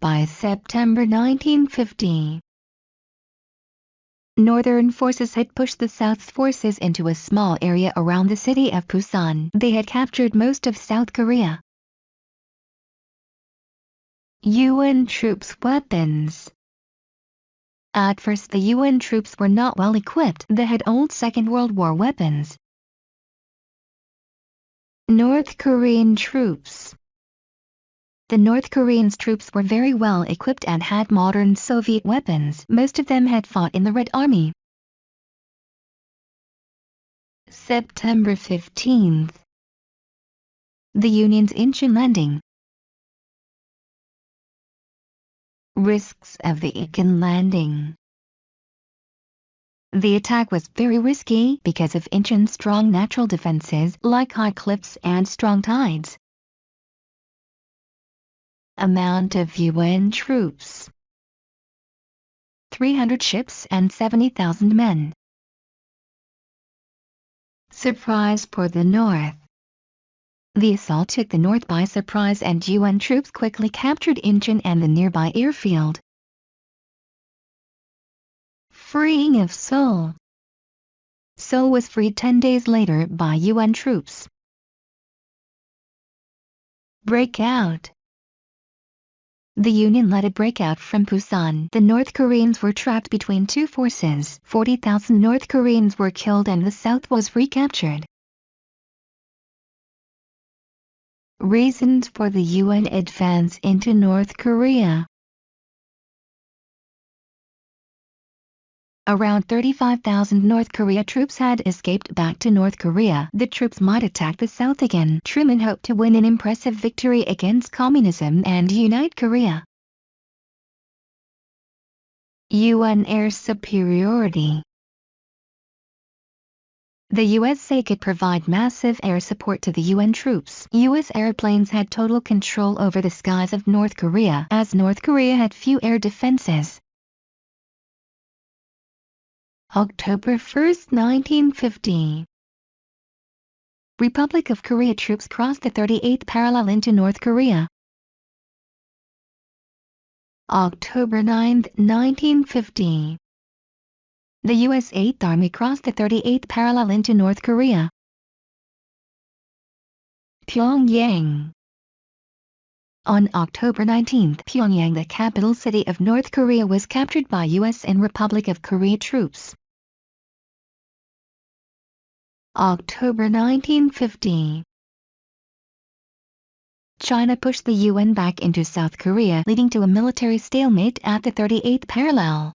By September 1950, Northern forces had pushed the South's forces into a small area around the city of Busan. They had captured most of South Korea. UN troops' weapons. At first the UN troops were not well equipped. They had old Second World War weapons. North Korean troops. The North Korean troops were very well equipped and had modern Soviet weapons. Most of them had fought in the Red Army. September 15th. The Union's Ichon landing. Risks of the Ichon landing. The attack was very risky because of Ichon's strong natural defenses like high cliffs and strong tides. Amount of UN troops: 300 ships and 70,000 men. Surprise for the North. The assault took the North by surprise and UN troops quickly captured Ichon and the nearby airfield. Freeing of Seoul. Seoul was freed 10 days later by UN troops. Breakout. The Union led a breakout from Busan. The North Koreans were trapped between two forces. 40,000 North Koreans were killed and the South was recaptured. Reasons for the UN advance into North Korea. Around 35,000 North Korea troops had escaped back to North Korea. The troops might attack the South again. Truman hoped to win an impressive victory against communism and unite Korea. UN air superiority. The USA could provide massive air support to the UN troops. US airplanes had total control over the skies of North Korea, as North Korea had few air defenses. October 1, 1950. Republic of Korea troops crossed the 38th parallel into North Korea. October 9, 1950. The U.S. 8th Army crossed the 38th parallel into North Korea. Pyongyang. On October 19, Pyongyang, the capital city of North Korea, was captured by U.S. and Republic of Korea troops. October 1950. China pushed the UN back into South Korea, leading to a military stalemate at the 38th parallel.